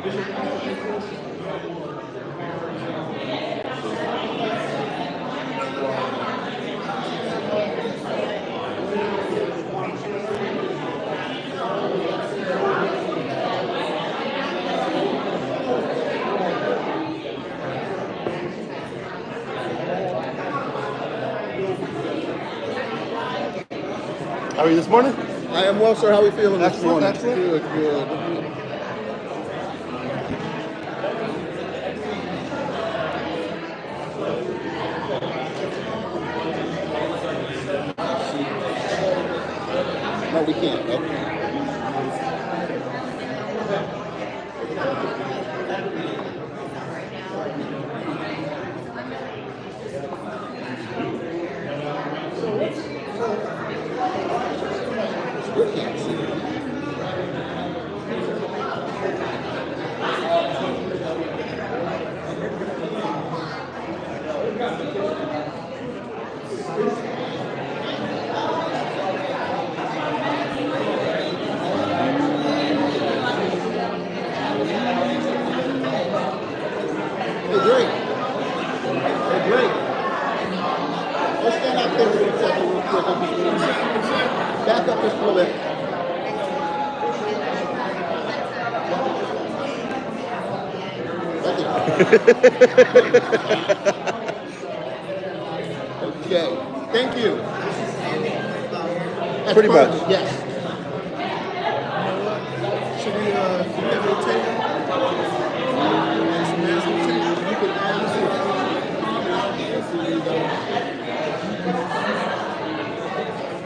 How are you this morning? I am well, sir. How are we feeling this morning? Excellent. Good. No, we can't. Okay. Still can't see. Hey, great. Hey, great. Let's stand out there for a second real quick. Back up just a little bit. Okay. Thank you. That's Pretty much. perfect. Yes. Should we have a table? Some national tables. You can ask.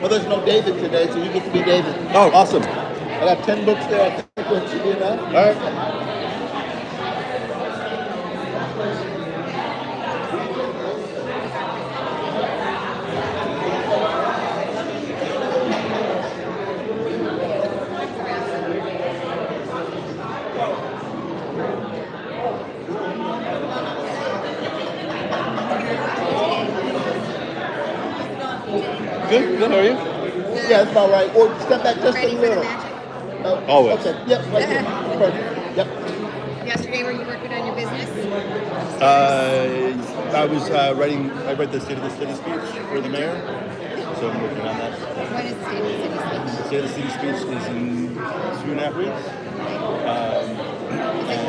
Well, there's no David today, so you get to be David. Oh, awesome. I got 10 books there. I think that should be enough. All right. Good. How are you? Yeah, that's about right. Or step back just Ready a for the little. magic? Always. Okay. Yep. Right there. Perfect. Yep. Yesterday, were you working on your business? I was writing. I read the State of the City speech for the mayor, so I'm working on that. When is the State of the City speech? The State of the City speech is in 2.5 weeks.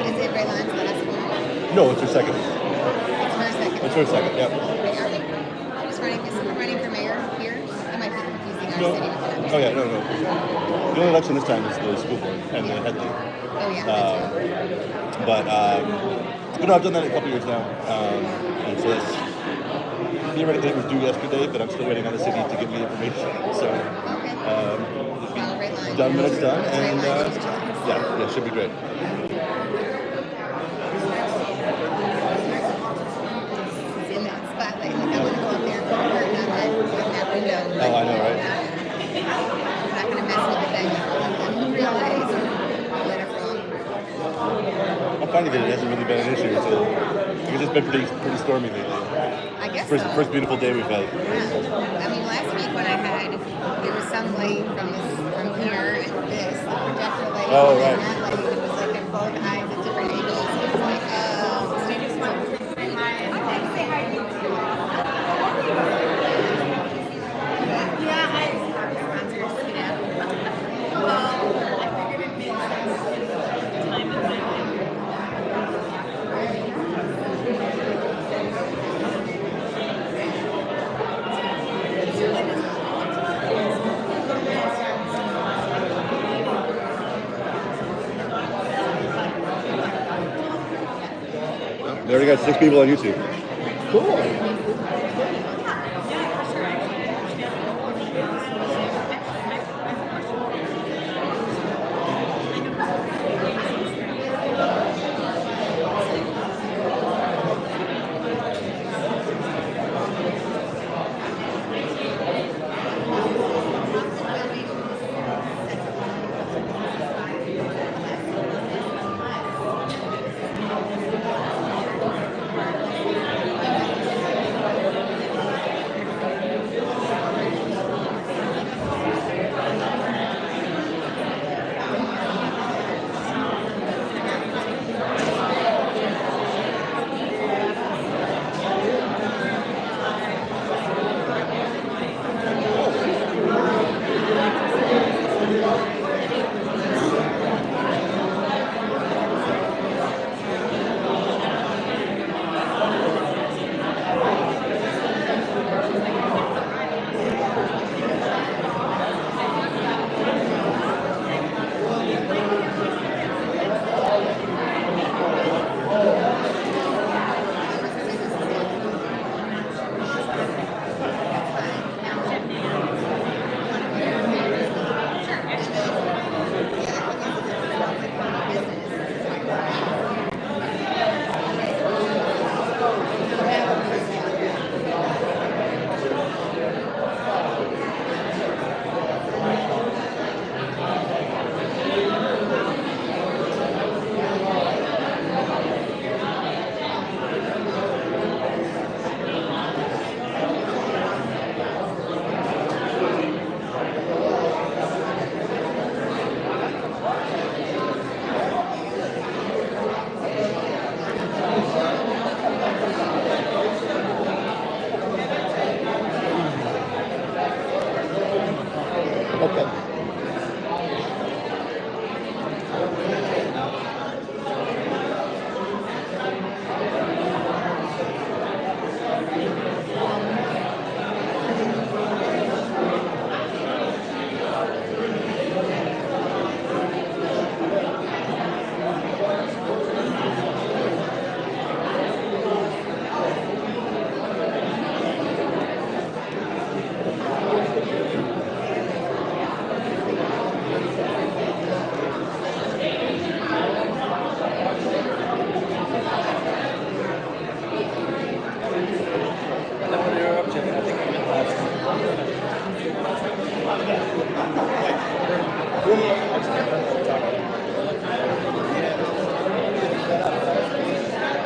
Is it Raylan's last one? No, it's her second. It's her second. It's her second. Yep. Is someone running for mayor here? I might be confusing our No. city with another Oh yeah, city. no. The only election this time is the school board and the head league. Oh yeah, that's right. But I've done that a couple years now, and so that's theoretically it was due yesterday, but I'm still waiting on the city to give me information. So Okay. Follow Raylan. done when it's done, It's and Raylan. yeah, it should be great. It's in that spotlight. Like, I want to go up there and put her on that window. Oh, I know, right? I'm not going to mess with the thing. I realize let it roll. I'm finding that it hasn't really been an issue because it's been pretty stormy lately. I guess First beautiful day we've had. Yeah. I mean, last week when I had, there was some light from here and this, the projector light, Oh, and right. that light, it was like at both eyes at different angles. It was like, They already got 6 people on YouTube. Cool.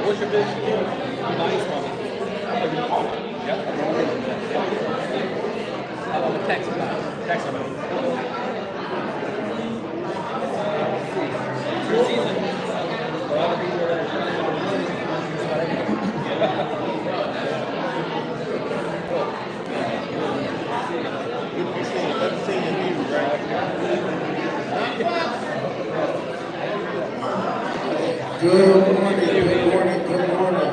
What's your business? Nice one. Yep. How about the text amount? Text amount. Season. For all the people that are trying to Good morning, good morning, good morning.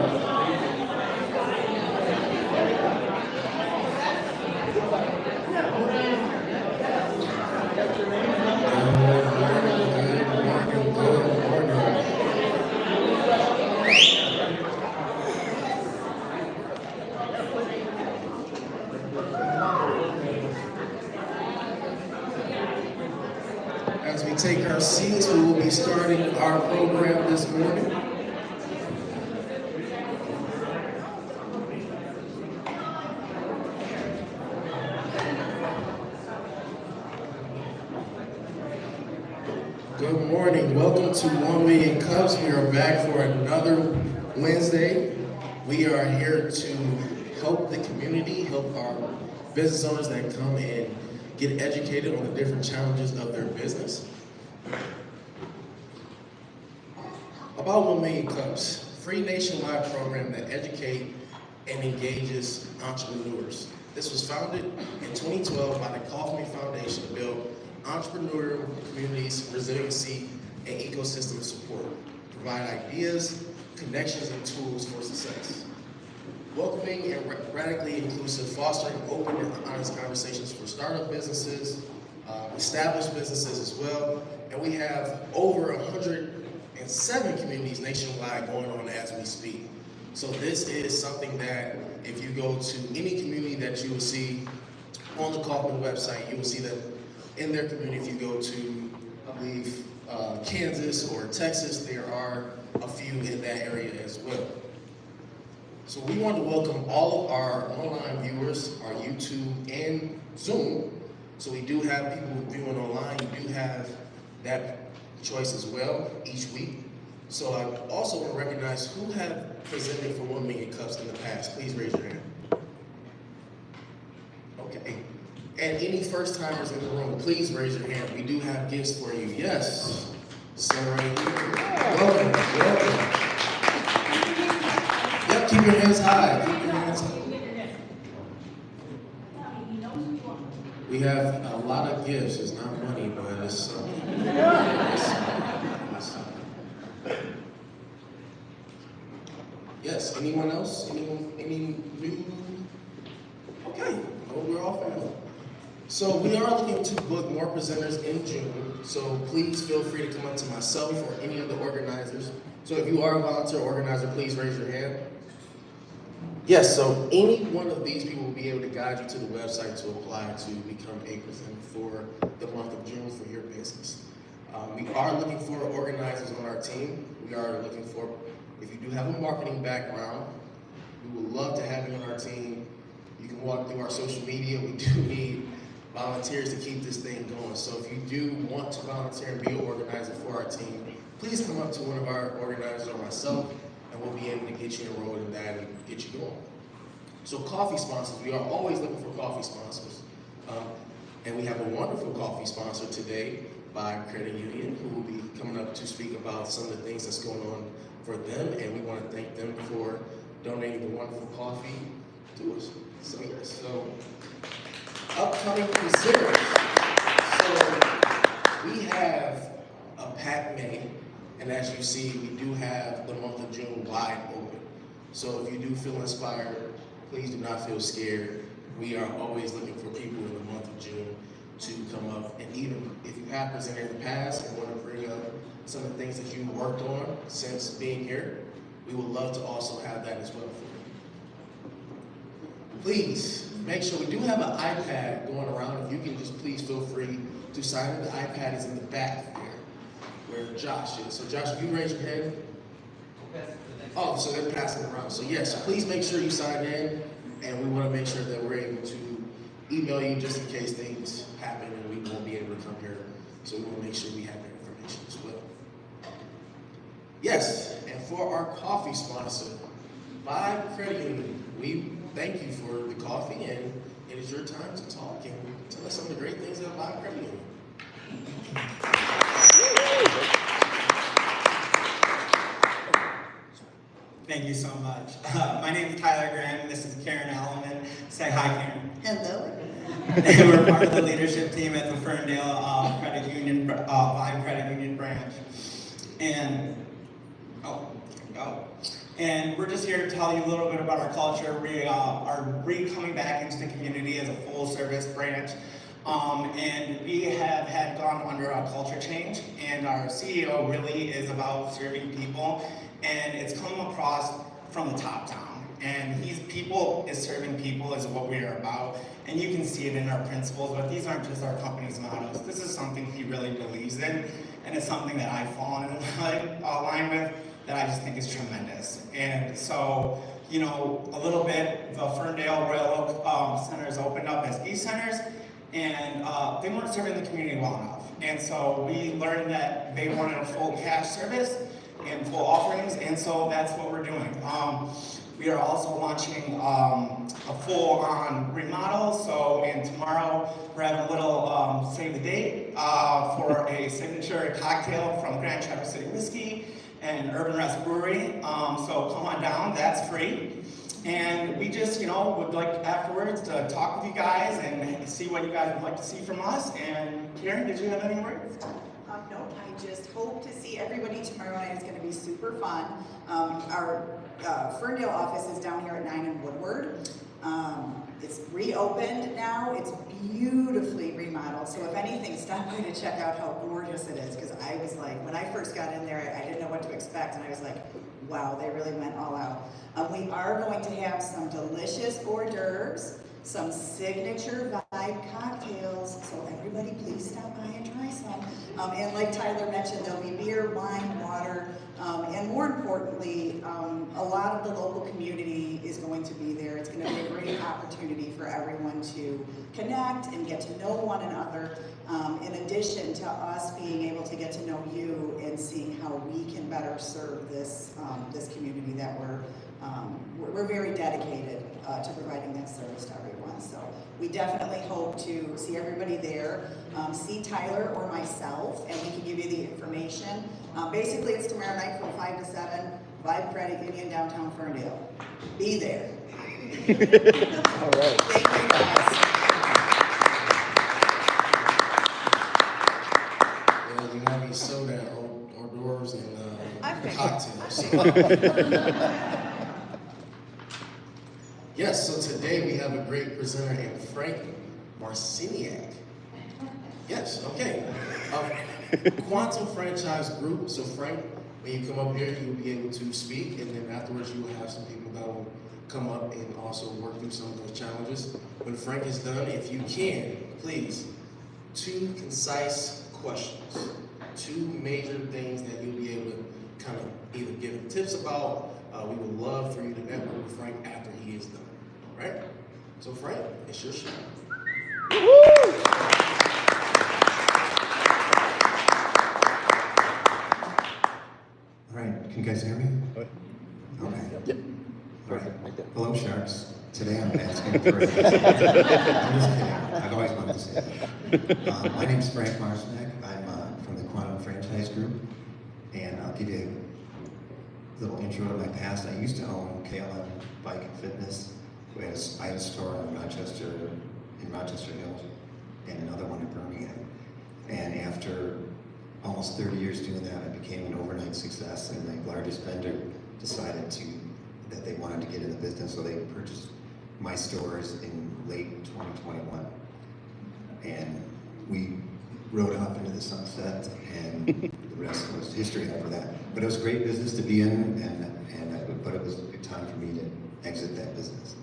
As we take our seats, we will be starting our program this morning. Good morning. Welcome to 1 Million Cups. We are back for another Wednesday. We are here to help the community, help our business owners that come and get educated on the different challenges of their business. About 1 Million Cups, free nationwide program that educates and engages entrepreneurs. This was founded in 2012 by the Kaufman Foundation to build entrepreneurial communities, resiliency, and ecosystem support, provide ideas, connections, and tools for success. Welcoming and radically inclusive, fostering open and honest conversations for startup businesses, established businesses as well, and we have over 107 communities nationwide going on as we speak. So this is something that if you go to any community that you will see on the Kaufman website, you will see that in their community, if you go to, I believe, Kansas or Texas, there are a few in that area as well. So we want to welcome all of our online viewers, our YouTube and Zoom. So we do have people viewing online. You do have that choice as well each week. So I also want to recognize who have presented for 1 Million Cups in the past. Please raise your hand. Okay. And any first timers in the room, please raise your hand. We do have gifts for you. Yes. Sarah, welcome. Welcome. Yep, keep your hands high. Keep your hands high. We have a lot of gifts. It's not money, but it's something. Yes, anyone else? Anyone, any new? Okay, well, we're all family. So we are looking to book more presenters in June, so please feel free to come up to myself or any of the organizers. So if you are a volunteer organizer, please raise your hand. Yes, so any one of these people will be able to guide you to the website to apply to become a presenter for the month of June for your business. We are looking for organizers on our team. We are looking for, if you do have a marketing background, we would love to have you on our team. You can walk through our social media. We do need volunteers to keep this thing going. So if you do want to volunteer and be an organizer for our team, please come up to one of our organizers or myself, and we'll be able to get you enrolled in that and get you going. So coffee sponsors, we are always looking for coffee sponsors. And we have a wonderful coffee sponsor today by Credit Union, who will be coming up to speak about some of the things that's going on for them, and we want to thank them for donating the wonderful coffee to us. So yes, so upcoming presenters. So we have a packed May, and as you see, we do have the month of June wide open. So if you do feel inspired, please do not feel scared. We are always looking for people in the month of June to come up, and even if you have presented in the past and want to bring up some of the things that you worked on since being here, we would love to also have that as well for you. Please make sure we do have an iPad going around. If you can just please feel free to sign in. The iPad is in the back there where Josh is. So Josh, if you raise your hand. Oh, so they're passing it around. So yes, please make sure you sign in, and we want to make sure that we're able to email you just in case things happen and we won't be able to come here. So we want to make sure we have that information as well. Yes, and for our coffee sponsor, Vibe Credit Union, we thank you for the coffee, and it is your time to talk and tell us some of the great things about Vibe Credit Union. Thank you so much. My name is Tyler Graham. This is Karen Alleman. Say hi, Karen. Hello. And we're part of the leadership team at the Ferndale Credit Union, Vibe Credit Union branch. And and we're just here to tell you a little bit about our culture. We are coming back into the community as a full-service branch. And we have had gone under a culture change, and our CEO really is about serving people, and it's come across from the top down. And people is serving people is what we are about, and you can see it in our principles, but these aren't just our company's mottos. This is something he really believes in, and it's something that I've fallen in line with that I just think is tremendous. And so, you know, a little bit, the Ferndale Royal Oak Centers opened up as e-centers, and they weren't serving the community well enough. And so we learned that they wanted a full cash service and full offerings, and so that's what we're doing. We are also launching a full-on remodel, so and tomorrow we're having a little save the date for a signature cocktail from Grand Traverse City Whiskey and Urban Rest Brewery, so come on down, that's free. And we just, you know, would like afterwards to talk with you guys and see what you guys would like to see from us. And Karen, did you have any words? No, I just hope to see everybody tomorrow night. It's going to be super fun. Our Ferndale office is down here at 9 in Woodward. It's reopened now. It's beautifully remodeled. So if anything, stop by to check out how gorgeous it is. Because I was like, when I first got in there, I didn't know what to expect. And I was like, wow, they really went all out. We are going to have some delicious hors d'oeuvres, some signature Vibe cocktails. So everybody please stop by and try some. And like Tyler mentioned, there'll be beer, wine, water, and more importantly, a lot of the local community is going to be there. It's going to be a great opportunity for everyone to connect and get to know one another, in addition to us being able to get to know you and seeing how we can better serve this community that we're very dedicated to providing that service to everyone. So we definitely hope to see everybody there, see Tyler or myself, and we can give you the information. Basically, it's tomorrow night from 5 to 7, Vibe Credit Union, downtown Ferndale. Be there. All right. Thank you, guys. Yeah, we might be soda, hors d'oeuvres, and cocktails. Yes, so today we have a great presenter in Frank Marciniak. Yes, okay. Quantum Franchise Group. So Frank, when you come up here, you'll be able to speak, and then afterwards you will have some people that will come up and also work through some of those challenges. When Frank is done, if you can, please, 2 concise questions, 2 major things that you'll be able to kind of either give tips about. We would love for you to network with Frank after he is done. All right? So Frank, it's your show. All right, can you guys hear me? Okay. Yep. All right. Hello, Sharks. Today I'm asking for I'm just kidding. I've always wanted to say that. My name's Frank Marciniak. I'm from the Quantum Franchise Group, and I'll give you a little intro to my past. I used to own KLM Bike and Fitness. We had a store in Rochester Hills, and another one in Birmingham. And after almost 30 years doing that, I became an overnight success, and my largest vendor decided that they wanted to get in the business, so they purchased my stores in late 2021. And we rode off into the sunset, and the rest was history after that. But it was a great business to be in, but it was a good time for me to exit that business.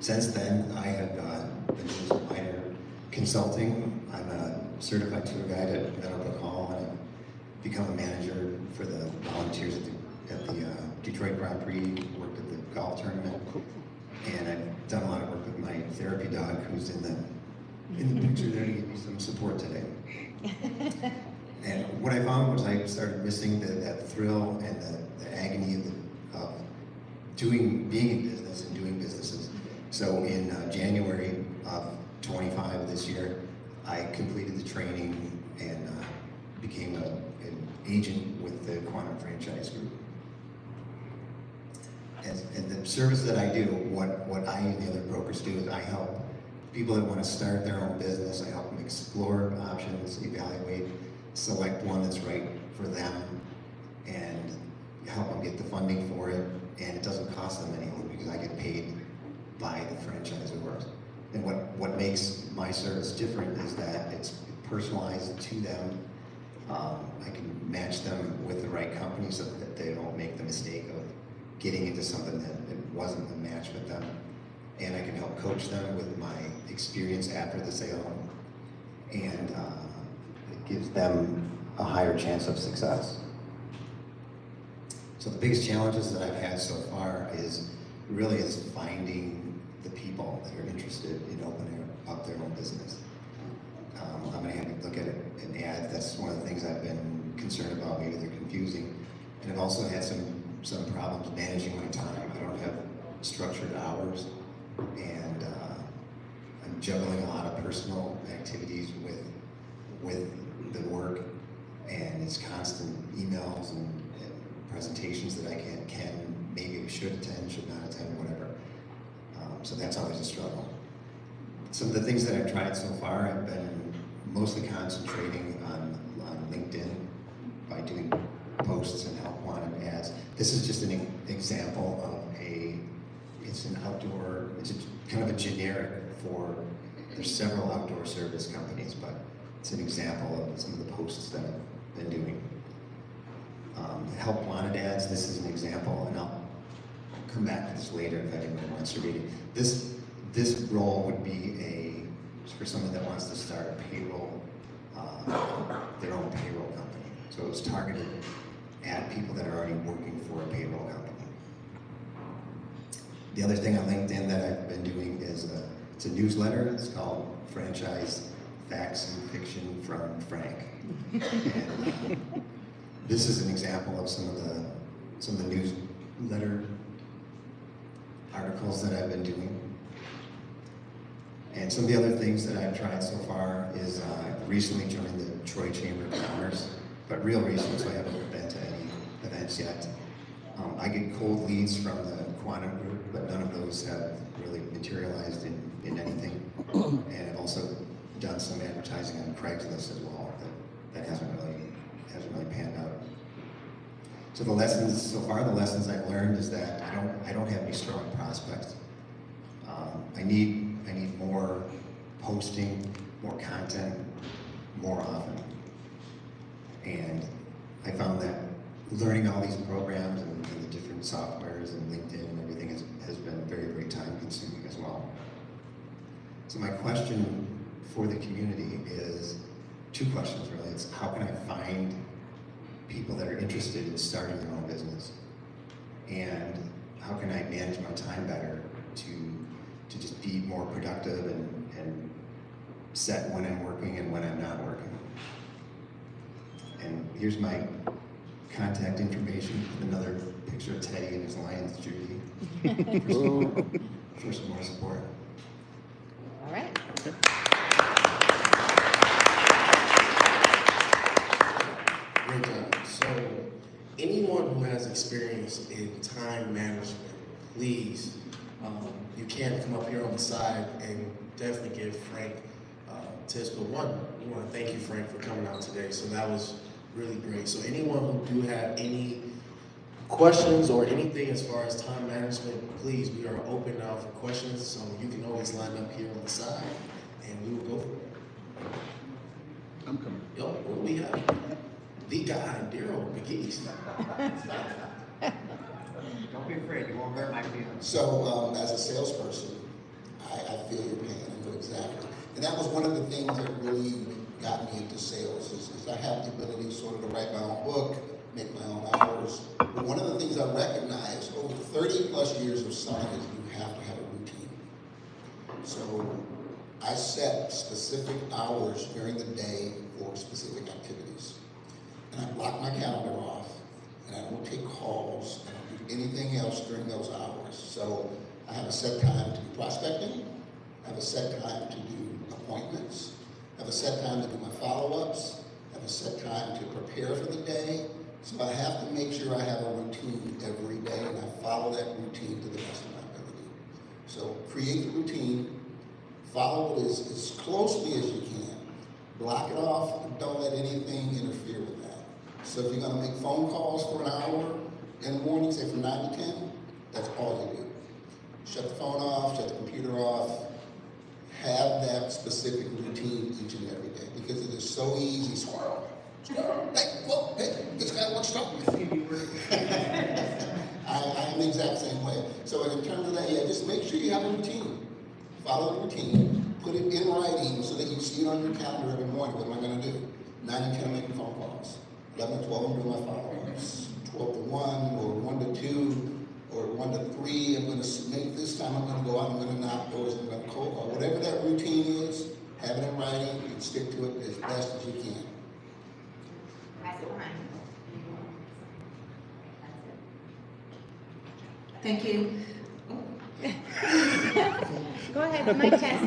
Since then, I have been doing some minor consulting. I'm a certified tour guide at Meadowbrook Hall, and I've become a manager for the volunteers at the Detroit Grand Prix, worked at the golf tournament, and I've done a lot of work with my therapy dog, who's in the picture there to give me some support today. And what I found was I started missing that thrill and the agony of being in business and doing businesses. So in January of 25 of this year, I completed the training and became an agent with the Quantum Franchise Group. And the service that I do, what I and the other brokers do is I help people that want to start their own business. I help them explore options, evaluate, select one that's right for them, and help them get the funding for it. And it doesn't cost them anything because I get paid by the franchisor. And what makes my service different is that it's personalized to them. I can match them with the right company so that they don't make the mistake of getting into something that it wasn't a match with them. And I can help coach them with my experience after the sale. And it gives them a higher chance of success. So the biggest challenges that I've had so far is finding the people that are interested in opening up their own business. I'm going to have to look at an ad. That's one of the things I've been concerned about. Maybe they're confusing. And I've also had some problems managing my time. I don't have structured hours, and I'm juggling a lot of personal activities with the work, and it's constant emails and presentations that I can maybe should attend, should not attend, whatever. So that's always a struggle. Some of the things that I've tried so far have been mostly concentrating on LinkedIn by doing posts and help wanted ads. This is just an example of it's an outdoor, it's kind of a generic there's several outdoor service companies, but it's an example of some of the posts that I've been doing. Help wanted ads, this is an example, and I'll come back to this later if anyone wants to read it. This role would be for someone that wants to start a payroll, their own payroll company. So it's targeted at people that are already working for a payroll company. The other thing on LinkedIn that I've been doing is it's a newsletter. It's called Franchise Facts and Fiction from Frank. And this is an example of some of the newsletter articles that I've been doing. And some of the other things that I've tried so far is I recently joined the Detroit Chamber of Commerce, but real recent, so I haven't been to any events yet. I get cold leads from the Quantum Group, but none of those have really materialized in anything. And I've also done some advertising on Craigslist as well that hasn't really panned out. So the lessons I've learned is that I don't have any strong prospects. I need more posting, more content, more often. And I found that learning all these programs and the different softwares and LinkedIn and everything has been very, very time consuming as well. So my question for the community is two questions really. It's how can I find people that are interested in starting their own business? And how can I manage my time better to just be more productive and set when I'm working and when I'm not working? And here's my contact information, another picture of Teddy and his lion's Judy for some more support. All right. Great job. So, anyone who has experience in time management, please, you can come up here on the side and definitely give Frank tips. But one, we want to thank you, Frank, for coming out today. So that was really great. So anyone who do have any questions or anything as far as time management, please, we are open now for questions. So you can always line up here on the side, and we will go for it. I'm coming. Yo, what we have? The guy, Daryl McGee's. Don't be afraid, you won't hurt my feelings. So, as a salesperson, I feel your pain, I know exactly. And that was one of the things that really got me into sales, is I have the ability sort of to write my own book, make my own hours. But one of the things I recognize over 30 plus years of selling is you have to have a routine. So, I set specific hours during the day for specific activities. have a set time to do prospecting, have a set time to do appointments, have a set time to do my follow-ups, have a set time to prepare for the day. So I have to make sure I have a routine every day, and I follow that routine to the best of my ability. So create the routine, follow it as closely as you can. Block it off, and don't let anything interfere with that. So if you're gonna make phone calls for an hour in the morning, say from 9 to 10, that's all you do. Shut the phone off, shut the computer off, have that specific routine each and every day, because it is so easy. Squirrel, hey, whoa, hey, this guy wants to talk to me. I am the exact same way. So in terms of that, yeah, just make sure you have a routine. Follow the routine, put it in writing so that you see it on your calendar every morning. What am I gonna do? 9 and 10, I'm making phone calls. 11 and 12, I'm doing my follow-ups. 12 to 1, or 1 to 2, or 1 to 3, I'm gonna make this time, I'm gonna go out, I'm gonna knock doors, I'm gonna cold call. Whatever that routine is, have it in writing and stick to it as best as you can. Thank you. Go ahead, the mic test.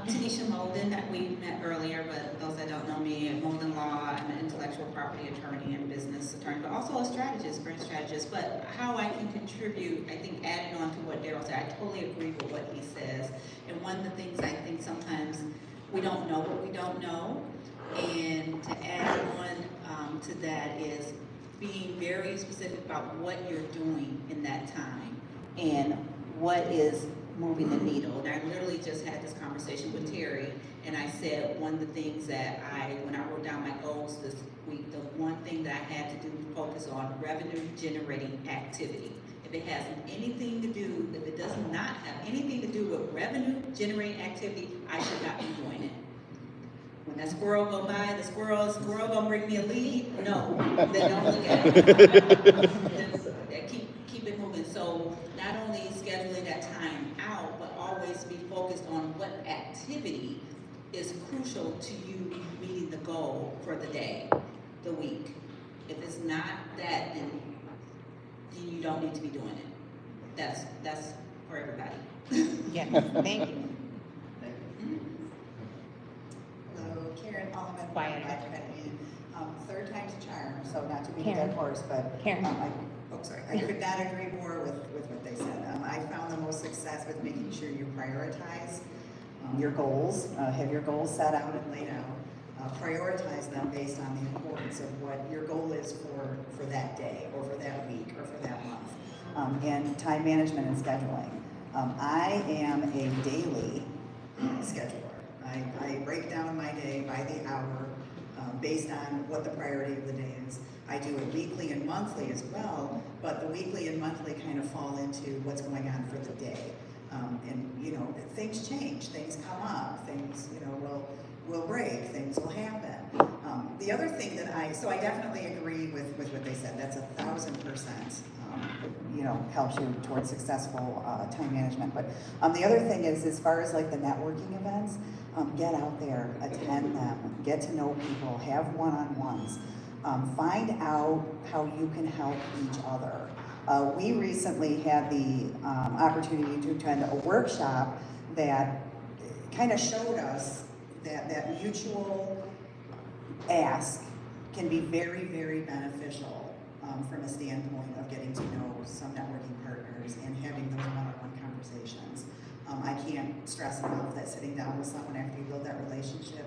Tanisha Molden, that we met earlier, but those that don't know me, at Molden Law, I'm an intellectual property attorney and business attorney, but also a strategist, brand strategist. But how I can contribute, I think adding on to what Daryl said, I totally agree with what he says. And one of the things I think sometimes we don't know what we don't know. And to add on to that is being very specific about what you're doing in that time and what is moving the needle. And I literally just had this conversation with Terry, and I said one of the things that when I wrote down my goals this week, the one thing that I had to do was focus on revenue generating activity. If it has anything to do, if it does not have anything to do with revenue generating activity, I should not be doing it. When that squirrel go by, the squirrel gonna bring me a lead? No, then don't look at it. Keep it moving. So not only scheduling that time out, but always be focused on what activity is crucial to you meeting the goal for the day, the week. If it's not that, then you don't need to be doing it. That's for everybody. Yes, thank you. Hello, Karen Holloman. Quiet. Third time's a charm, so not to be a Karen. dead horse, but Karen. I could not agree more with what they said. I found the most success with making sure you prioritize your goals, have your goals set out and laid out, prioritize them based on the importance of what your goal is for that day, or for that week, or for that month, and time management and scheduling. I am a daily scheduler. I break down my day by the hour based on what the priority of the day is. I do it weekly and monthly as well, but the weekly and monthly kind of fall into what's going on for the day. And things change, things come up, things will break, things will happen. The other thing that I definitely agree with what they said. That's 1,000%. Helps you towards successful time management. But the other thing is, as far as like the networking events, get out there, attend them, get to know people, have one-on-ones, find out how you can help each other. We recently had the opportunity to attend a workshop that kind of showed us that mutual ask can be very, very beneficial from a standpoint of getting to know some networking partners and having those one-on-one conversations. I can't stress enough that sitting down with someone after you build that relationship,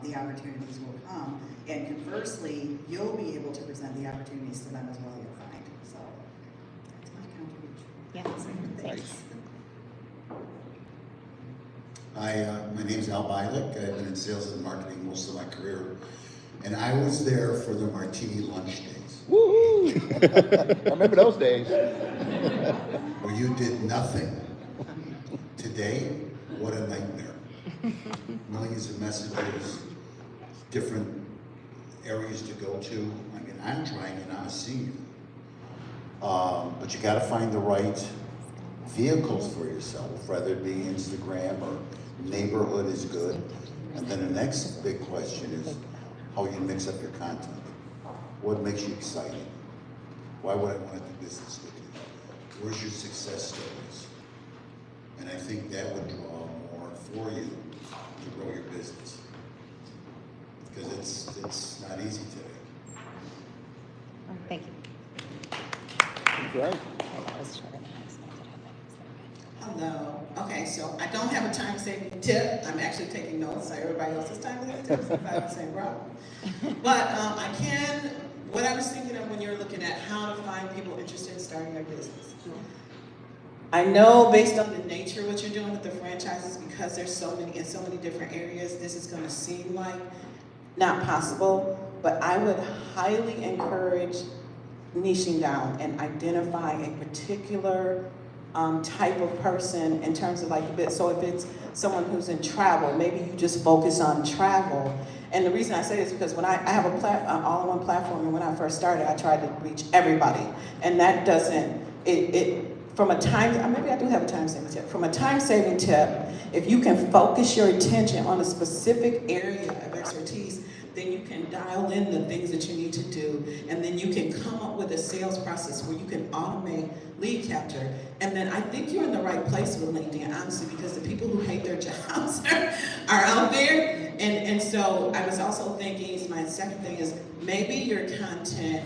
the opportunities will come. And conversely, you'll be able to present the opportunities to them as well, you'll find. So that's my contribution. Yes. Thanks. Hi, my name is Al Bialik. I've been in sales and marketing most of my career. And I was there for the martini lunch days. Woohoo! I remember those days. Where you did nothing. Today, what a nightmare. Millions of messages, different areas to go to. I mean, I'm trying and I'm a senior. But you gotta find the right vehicles for yourself, whether it be Instagram or neighborhood is good. And then the next big question is how you mix up your content. What makes you exciting? Why would I want to do business with you? Where's your success stories? And I think that would draw more for you to grow your business. Because it's not easy today. Thank you. Right. Hello. Okay, so I don't have a time-saving tip. I'm actually taking notes, like everybody else's time-saving tips, if I have the same problem. But I can, what I was thinking of when you're looking at how to find people interested in starting their business. I know based on the nature of what you're doing with the franchises, because there's so many in so many different areas, this is going to seem like not possible, but I would highly encourage niching down and identifying a particular type of person in terms of like a bit. So if it's someone who's in travel, maybe you just focus on travel. And the reason I say this is because when I have an all-in-one platform, and when I first started, I tried to reach everybody, and that doesn't. From a time, maybe I do have a time-saving tip. From a time-saving tip, if you can focus your attention on a specific area of expertise, then you can dial in the things that you need to do, and then you can come up with a sales process where you can automate lead capture. And then I think you're in the right place with LinkedIn, honestly, because the people who hate their jobs are out there. And so I was also thinking, my second thing is maybe your content,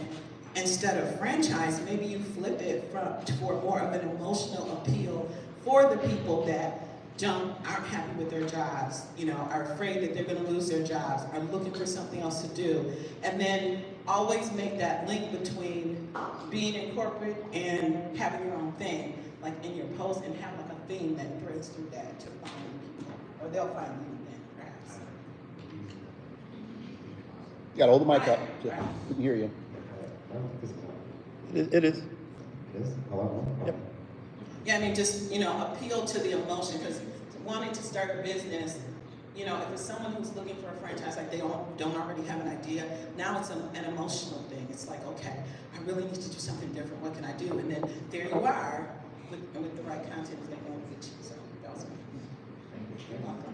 instead of franchise, maybe you flip it for more of an emotional appeal for the people that aren't happy with their jobs, are afraid that they're going to lose their jobs, are looking for something else to do. And then always make that link between being in corporate and having your own thing, like in your post, and have like a theme that threads through that to find people, or they'll find you then, perhaps. You gotta hold the mic up so we can hear you. It is. Yep. Yeah, I mean, just, appeal to the emotion, because wanting to start a business, if it's someone who's looking for a franchise, like they don't already have an idea, now it's an emotional thing. It's like, okay, I really need to do something different. What can I do? And then there you are with the right content if they want to get you. So that was me. You're welcome.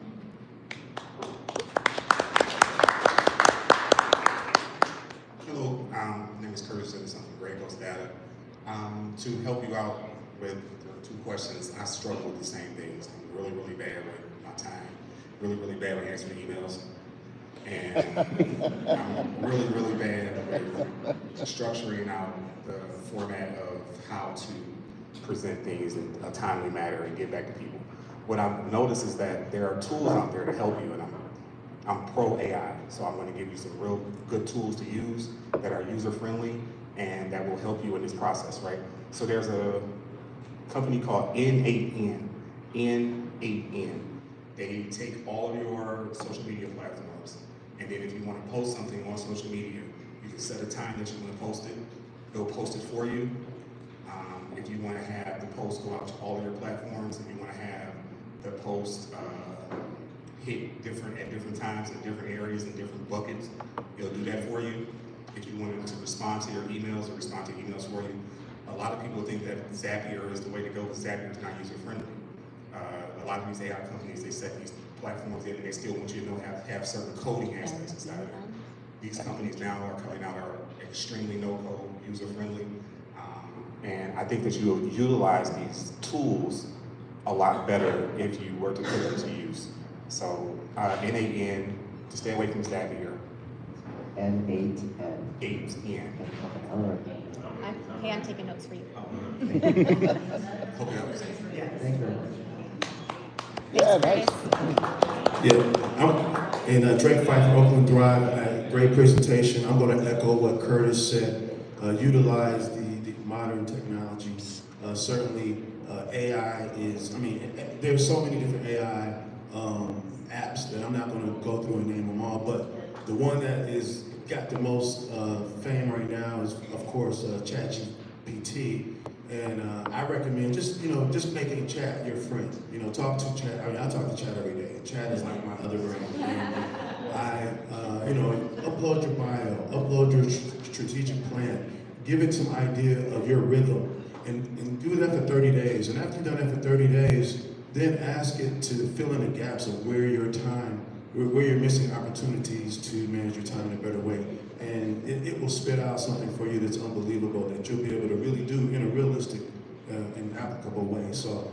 Hello, my name is Curtis Davis. I'm from Great Coast Data. To help you out with the two questions, I struggle with the same things. I'm really, really bad with my time, really, really bad with answering emails, and I'm really, really bad with structuring out the format of how to present things in a timely manner and get back to people. What I've noticed is that there are tools out there to help you, and I'm pro AI, so I'm going to give you some real good tools to use that are user-friendly and that will help you in this process, right? So there's a company called N8N. They take all of your social media platforms, and then if you want to post something on social media, you can set a time that you want to post it. They'll post it for you. If you want to have the post go out to all of your platforms, if you want to have the post hit at different times in different areas in different buckets, it'll do that for you. If you wanted to respond to your emails or respond to emails for you, a lot of people think that Zapier is the way to go, because Zapier is not user-friendly. A lot of these AI companies, they set these platforms in and they still want you to have certain coding aspects inside of it. These companies now are coming out are extremely no-code, user-friendly. And I think that you will utilize these tools a lot better if you were to put them to use. So N8N, to stay away from Zapier. N8N. 8N. All right. Hey, I'm taking notes for you. Hope you understand. Thank you. Yeah, nice. Yeah, I'm Drake Fife from Oakland Thrive. Great presentation. I'm going to echo what Curtis said. Utilize the modern technology. Certainly, AI is, there's so many different AI apps that I'm not going to go through and name them all, but the one that is got the most fame right now is, of course, ChatGPT. And I recommend just making chat your friend. Talk to chat. I talk to chat every day. Chat is like my other brain. Upload your bio, upload your strategic plan, give it some idea of your rhythm, and do that for 30 days. And after you've done that for 30 days, then ask it to fill in the gaps of where you're missing opportunities to manage your time in a better way. And it will spit out something for you that's unbelievable, that you'll be able to really do in a realistic in applicable ways. So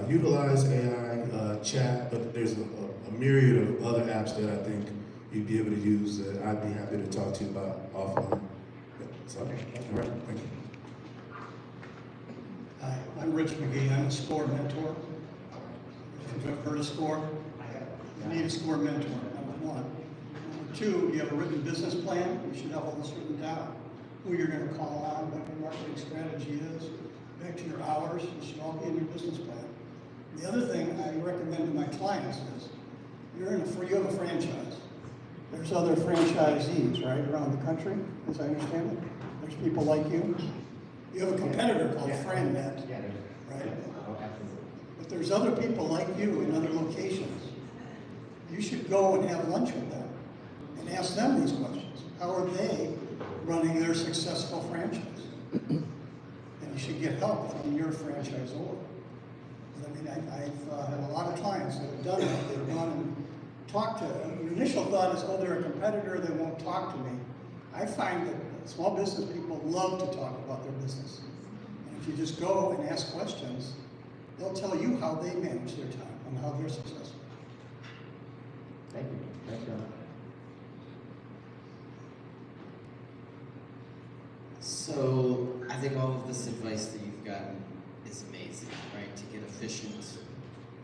utilize AI, chat, but there's a myriad of other apps that I think you'd be able to use that I'd be happy to talk to you about offline. So, all right, thank you. Hi, I'm Rich McGee. I'm a SCORE mentor. If you've ever heard of SCORE, you need a SCORE mentor, number one. Number two, you have a written business plan. You should have all this written down. Who you're going to call on, what your marketing strategy is, back to your hours. It should all be in your business plan. The other thing I recommend to my clients is you have a franchise. There's other franchisees, right, around the country, as I understand it. There's people like you. You have a competitor called FranNet, right? But there's other people like you in other locations. You should go and have lunch with them and ask them these questions. How are they running their successful franchise? And you should get help from your franchisor. I mean, I've had a lot of clients that have done that. They've gone and talked to them. Your initial thought is, oh, they're a competitor, they won't talk to me. I find that small business people love to talk about their business. And if you just go and ask questions, they'll tell you how they manage their time and how they're successful. Thank you. Thanks, John. So I think all of this advice that you've gotten is amazing, right? To get efficient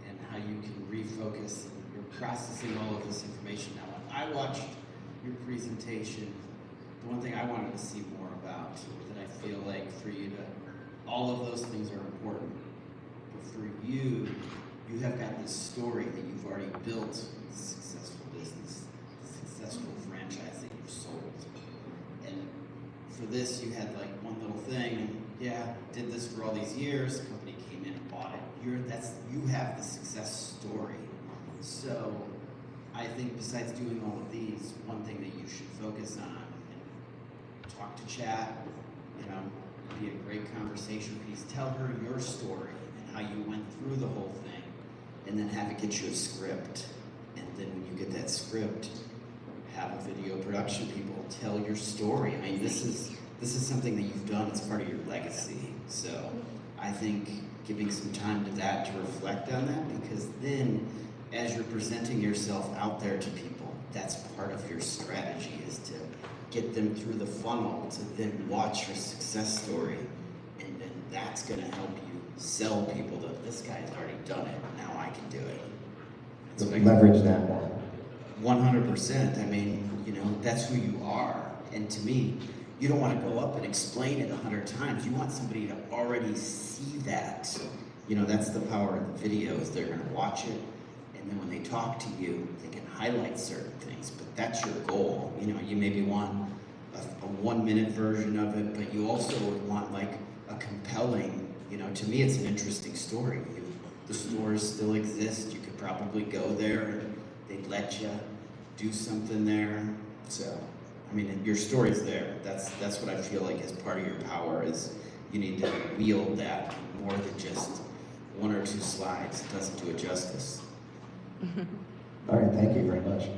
and how you can refocus. You're processing all of this information. Now, when I watched your presentation, the one thing I wanted to see more about, that I feel like for you to, all of those things are important. But for you, you have got this story that you've already built, a successful business, a successful franchise that you've sold. And for this, you had like one little thing, and yeah, did this for all these years, company came in and bought it. You have the success story. So I think besides doing all of these, one thing that you should focus on, and talk to Chat, be a great conversation piece. Tell her your story and how you went through the whole thing, and then have it get you a script. And then when you get that script, have a video production people tell your story. I mean, this is something that you've done. It's part of your legacy. So I think giving some time to that, to reflect on that, because then as you're presenting yourself out there to people, that's part of your strategy, is to get them through the funnel to then watch your success story, and then that's going to help you sell people that this guy's already done it, now I can do it. So leverage that more. 100%. I mean, that's who you are. And to me, you don't want to go up and explain it 100 times. You want somebody to already see that. That's the power of the videos. They're going to watch it, and then when they talk to you, they can highlight certain things, but that's your goal. You maybe want a 1-minute version of it, but you also would want like a compelling, to me it's an interesting story. The stores still exist, you could probably go there and they'd let you do something there. So, I mean, your story's there. That's what I feel like is part of your power, is you need to wield that more than just 1 or 2 slides. It doesn't do it justice. All right, thank you very much.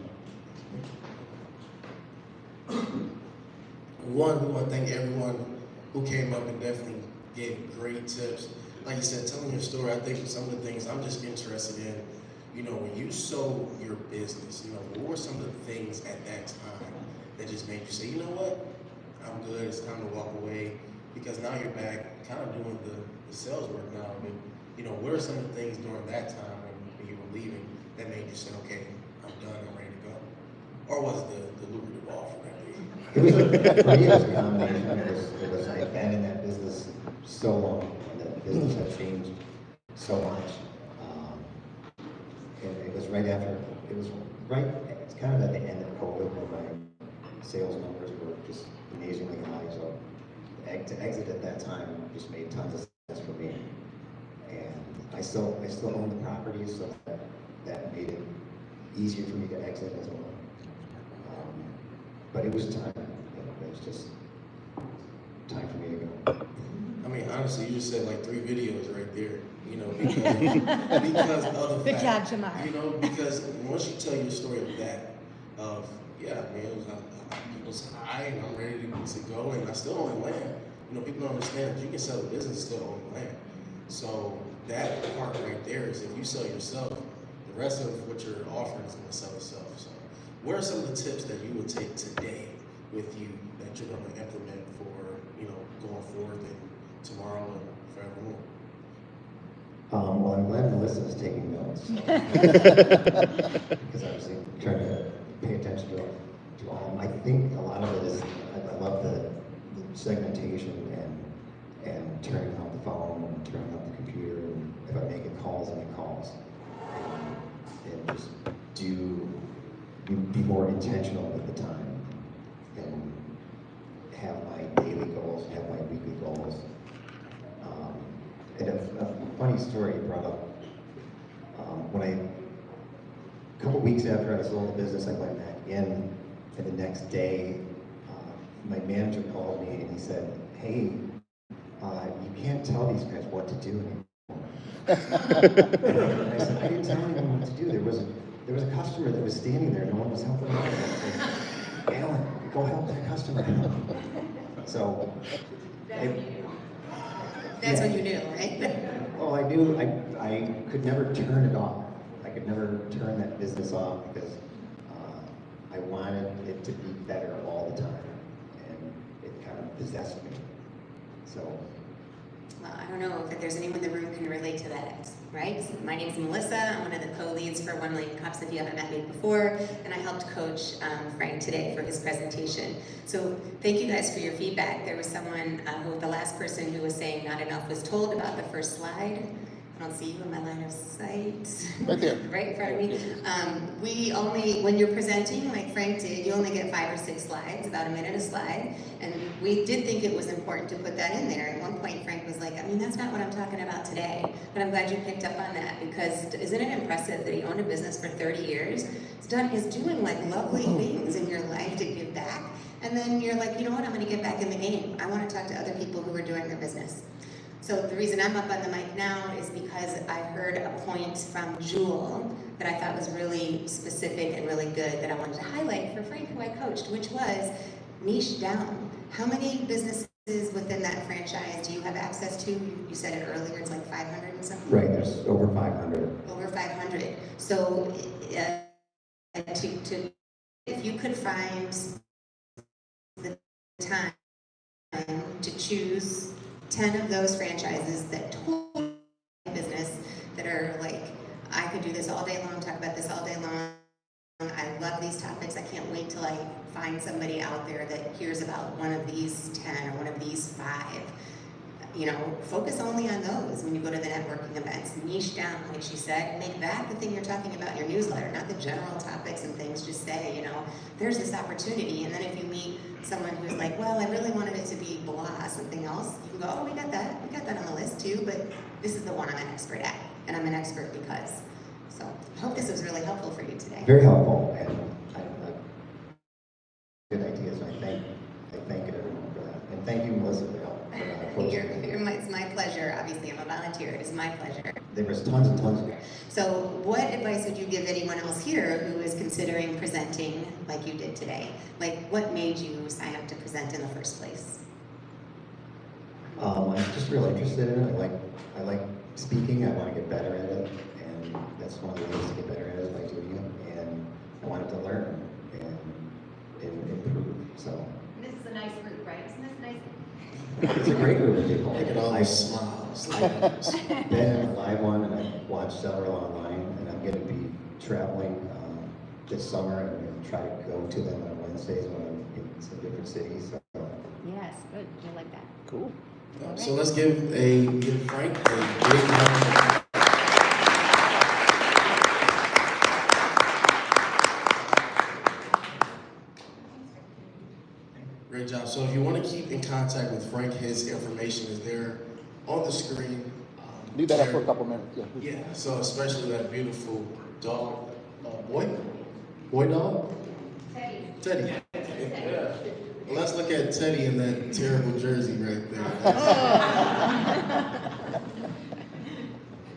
One, we want to thank everyone who came up and definitely gave great tips. Like you said, telling your story, I think some of the things I'm just interested in, when you sold your business, what were some of the things at that time that just made you say, you know what, I'm good, it's time to walk away, because now you're back kind of doing the sales work now. But, what are some of the things during that time when you were leaving that made you say, okay, I'm done, I'm ready to go? Or was it the lucrative offer that day? For me, it was a combination. It was I had been in that business so long, and the business had changed so much. It was right after, it's kind of at the end of COVID, when my sales numbers were just amazingly high. So to exit at that time just made tons of sense for me. And I still own the properties, so that made it easier for me to exit as well. But it was time. It was just time for me to go. I mean, honestly, you just said like 3 videos right there, because of the Good job, Jamar. Because once you tell your story of that, yeah, man, it was high, and I'm ready to go, and I still own land. People don't understand that you can sell a business and still own land. So that part right there is if you sell yourself, the rest of what you're offering is going to sell itself. So what are some of the tips that you would take today with you that you're going to implement for, going forward and tomorrow and forevermore? Well, I'm glad Melissa is taking notes. Because I was trying to pay attention to all. I think a lot of it is, I love the segmentation and turning off the phone and turning off the computer. And if I'm making calls, I make calls. And just be more intentional with the time. And have my daily goals, have my weekly goals. And a funny story you brought up. A couple weeks after I sold the business, I went back in, and the next day, my manager called me and he said, "Hey, you can't tell these guys what to do anymore." And I said, "I didn't tell anyone what to do. There was a customer that was standing there. No one was helping out." I said, "Alan, go help that customer." So. That's when you knew, right? Well, I knew I could never turn it off. I could never turn that business off because I wanted it to be better all the time, and it kind of possessed me. So. Well, I don't know if there's anyone in the room who can relate to that, right? So my name's Melissa. I'm one of the co-leads for 1 Million Cups if you haven't met me before, and I helped coach Frank today for his presentation. So thank you guys for your feedback. There was someone, the last person who was saying not enough was told about the first slide. I don't see you in my line of sight. Right there. Right in front of me. When you're presenting, like Frank did, you only get 5 or 6 slides, about a minute a slide. And we did think it was important to put that in there. At one point, Frank was like, that's not what I'm talking about today. But I'm glad you picked up on that, because isn't it impressive that he owned a business for 30 years? He's doing like lovely things in your life to give back. And then you're like, you know what, I'm gonna get back in the game. I wanna talk to other people who are doing their business. So the reason I'm up on the mic now is because I heard a point from Jewel that I thought was really specific and really good that I wanted to highlight for Frank, who I coached, which was niche down. How many businesses within that franchise do you have access to? You said it earlier, it's like 500 and something? Right, there's over 500. Over 500. So if you could find the time to choose 10 of those franchises that totally business that are like, I could do this all day long, talk about this all day long. I love these topics. I can't wait till I find somebody out there that hears about one of these 10 or one of these 5. Focus only on those when you go to the networking events. Niche down, like she said. Make that the thing you're talking about in your newsletter, not the general topics and things. Just say, there's this opportunity. And then if you meet someone who's like, well, I really wanted it to be blah, something else, you can go, oh, we got that on the list too, but this is the one I'm an expert at. And I'm an expert because. So I hope this was really helpful for you today. Very helpful, and good ideas. I thank everyone for that, and thank you, Melissa, for helping. It's my pleasure. Obviously, I'm a volunteer. It is my pleasure. There was tons and tons of. So, what advice would you give anyone else here who is considering presenting like you did today? Like, what made you sign up to present in the first place? I'm just really interested in it. I like speaking. I want to get better at it, and that's one of the ways to get better at it by doing it. And I wanted to learn and improve. So. This is a nice group, right? Isn't this nice? It's a great group of people. Look at all these smiles. Been in a live one, and I've watched several online, and I'm going to be traveling this summer, and I'm going to try to go to them on Wednesdays when I'm in some different cities. So. Yes, good. I like that. Cool. So let's give Frank a big round. Great job. So if you want to keep in contact with Frank, his information is there on the screen. Leave that up for a couple minutes. Yeah. So especially that beautiful dog, boy dog? Teddy. Yeah. Well, let's look at Teddy in that terrible jersey right there.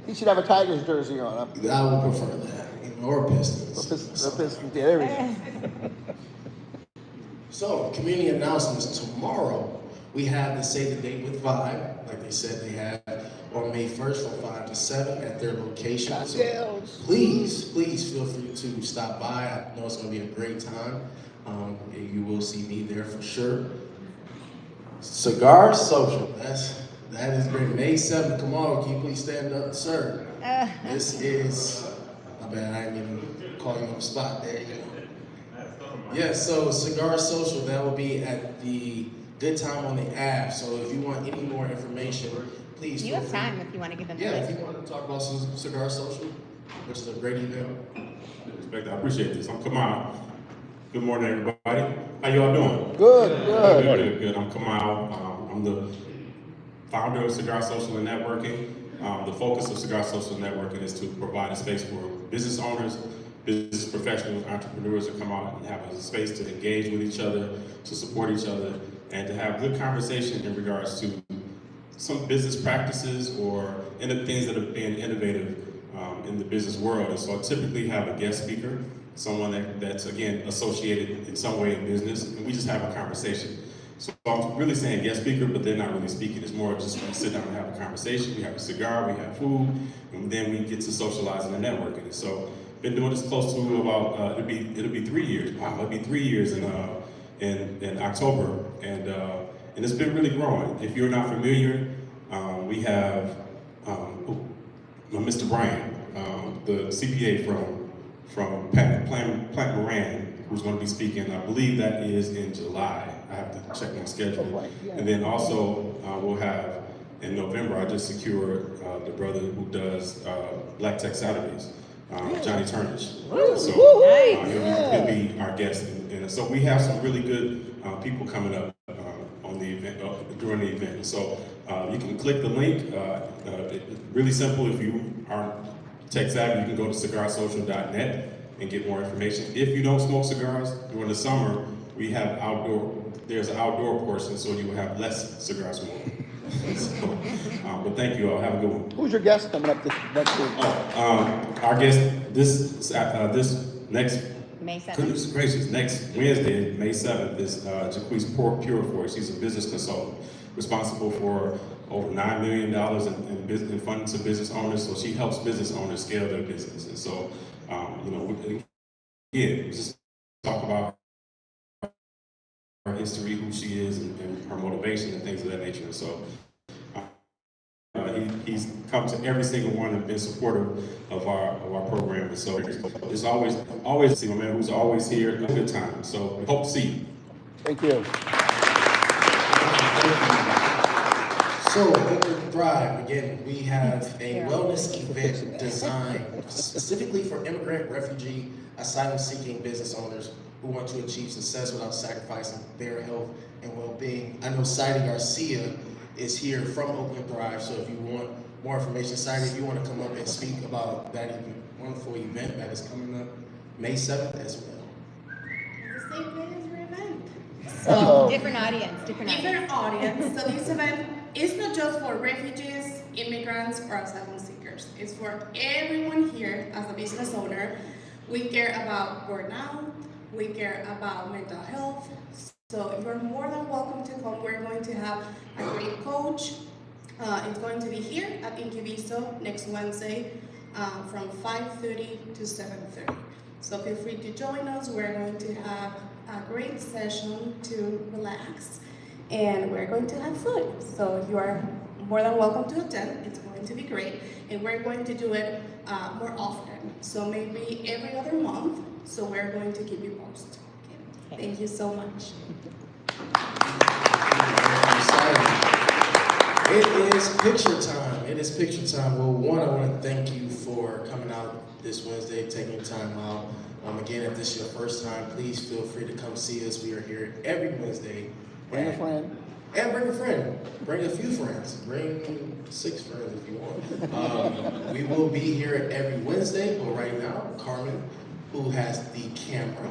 He should have a Tigers jersey on. I would prefer that. Or Pistons. Or Pistons. Yeah, there we go. So, community announcements. Tomorrow, we have the Save the Date with Vibe. Like they said, they have on May 1st from 5 to 7 at their location. So please feel free to stop by. I know it's going to be a great time. You will see me there for sure. Cigar Social, that is great. May 7th, come on, can you please stand up, sir? This is, my bad, I didn't even call you on the spot, there you go. Yeah, so Cigar Social, that will be at the Good Time on the Ave. So if you want any more information, please You feel have free. time if you want to give them the Yeah, list. if you want to talk about Cigar Social, which is a great event. I appreciate this. I'm Kamal. Good morning, everybody. How y'all doing? Good. I'm Kamal. I'm the founder of Cigar Social and Networking. The focus of Cigar Social and Networking is to provide a space for business owners, business professionals, entrepreneurs to come out and have a space to engage with each other, to support each other, and to have good conversation in regards to some business practices or things that have been innovative in the business world. And so I typically have a guest speaker, someone that's again associated in some way in business, and we just have a conversation. So I'm really saying guest speaker, but they're not really speaking. It's more just we sit down and have a conversation. We have a cigar, we have food, and then we get to socializing and networking. And so been doing this close to about it'll be 3 years. Wow, it'll be 3 years in October, and it's been really growing. If you're not familiar, we have Mr. Brian, the CPA from Plant Moran, who's going to be speaking. I believe that is in July. I have to check my schedule. And then also we'll have in November. I just secured the brother who does Black Tech Saturdays, Johnny Turnish. So he'll be our guest. And so we have some really good people coming up on the event during the event. So you can click the link. It's really simple. If you aren't tech savvy, you can go to cigarsocial.net and get more information. If you don't smoke cigars during the summer, we have there's an outdoor portion, so you will have less cigar smoke. So, but thank you all. Have a good one. Who's your guest coming up next week? Our guest this next May 7th. Goodness gracious, next Wednesday, May 7th, is Jaquise Purefoy. She's a business consultant responsible for over $9 million in funding to business owners. So she helps business owners scale their business. And so, again, just talk about her history, who she is, and her motivation and things of that nature. And so he's come to every single one and been supportive of our program. And so it's always see my man who's always here. A good time. So we hope to see you. Thank you. So, Open Thrive, again, we have a wellness event designed specifically for immigrant, refugee, asylum-seeking business owners who want to achieve success without sacrificing their health and well-being. I know Saidi Garcia is here from Oakland Thrive, so if you want more information, Saidi, if you want to come up and speak about that wonderful event that is coming up May 7th as well. It's the same day as your event. So, different audience. Different audience. So this event is not just for refugees, immigrants, or asylum seekers. It's for everyone here as a business owner. We care about burnout. We care about mental health. So you're more than welcome to come. We're going to have a great coach. It's going to be here at Incubizo next Wednesday from 5:30 to 7:30. So feel free to join us. We're going to have a great session to relax, and we're going to have food. So you are more than welcome to attend. It's going to be great, and we're going to do it more often. So maybe every other month. So we're going to keep you posted. Okay. Thank you so much. It is picture time. It is picture time. Well, one, I want to thank you for coming out this Wednesday, taking time out. Again, if this is your first time, please feel free to come see us. We are here every Wednesday. Bring a friend. And bring a friend. Bring a few friends. Bring 6 friends if you want. We will be here every Wednesday, but right now, Carmen, who has the camera,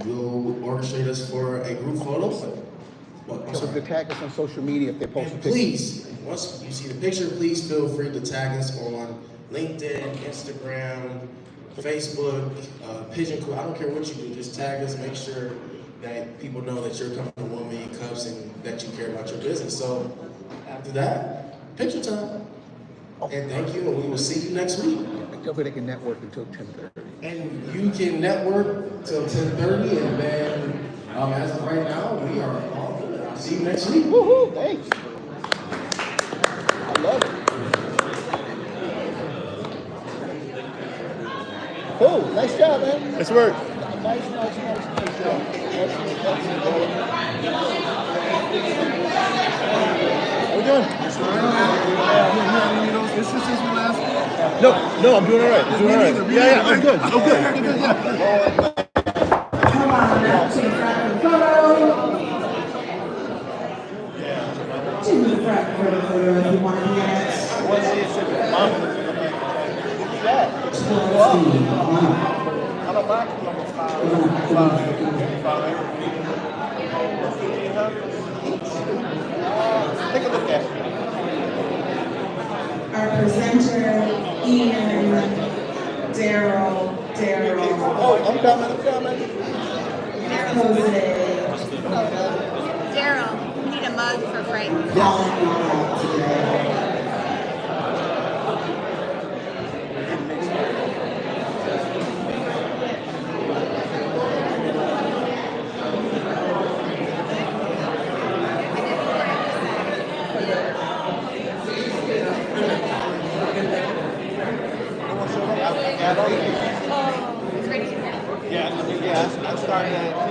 will orchestrate us for a group photo. So to tag us on social media if they post a picture. Please, once you see the picture, please feel free to tag us on LinkedIn, Instagram, Facebook, Pigeon Cool. I don't care what you do, just tag us, make sure that people know that you're coming to 1 Million Cups and that you care about your business. So after that, Picture time. And thank you, and we will see you next week. Hopefully they can network until 10:30. And you can network till 10:30, and then as of right now, we are all good. I'll see you next week. Woohoo! Thanks. I love it. Cool. Nice job, man. Nice work. Nice job. How we doing? No, I'm doing all right. I'm doing all right. Yeah, I'm good. I'm good. Yeah. Come on up to the front for the photo. To the front for the photo if you want to be in it. Take a look at it. Our presenter, Ian, Daryl. Oh, I'm coming. Jose. Daryl, we need a mug for Frank. Yeah, I'm starting at 1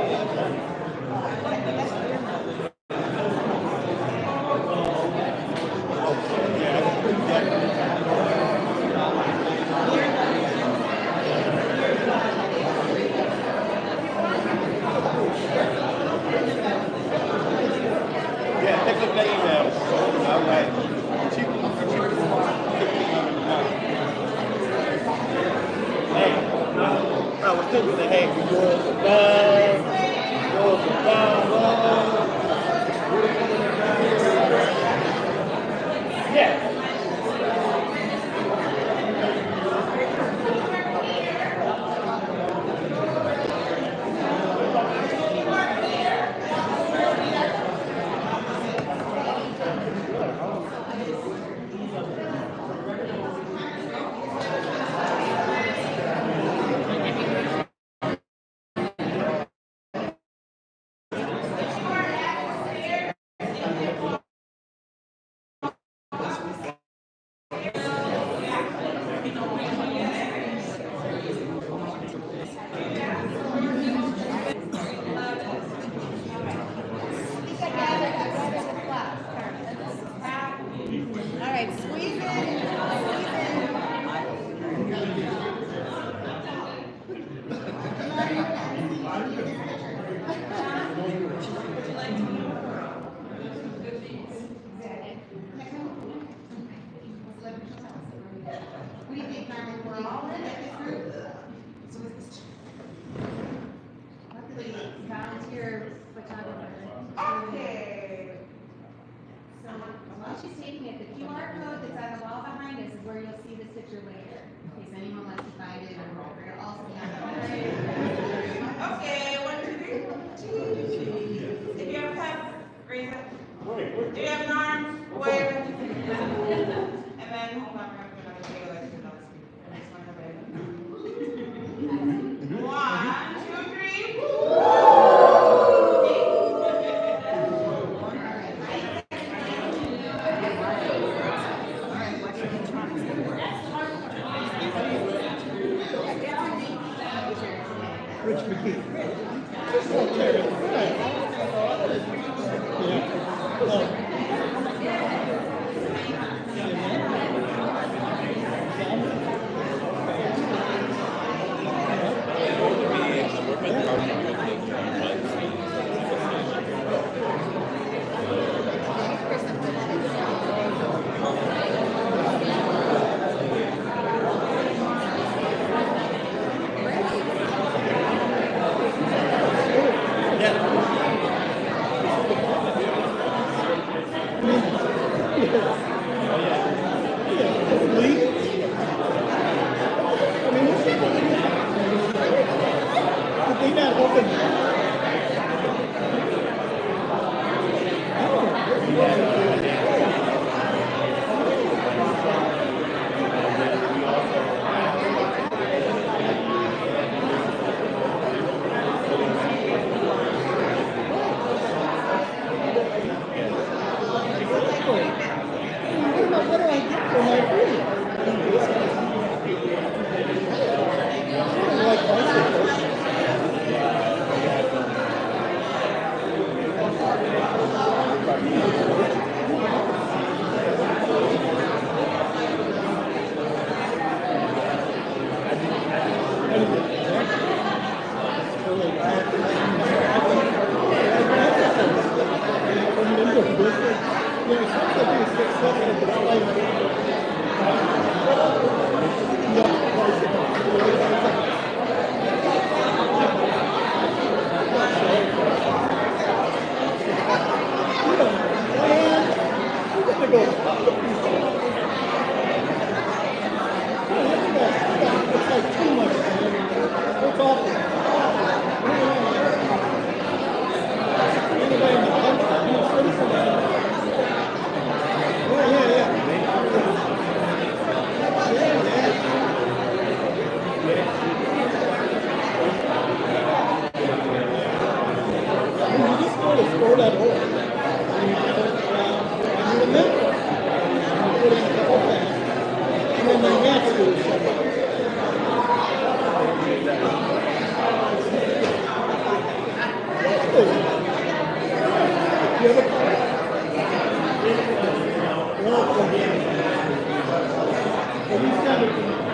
for my food. Like bicycles. Well,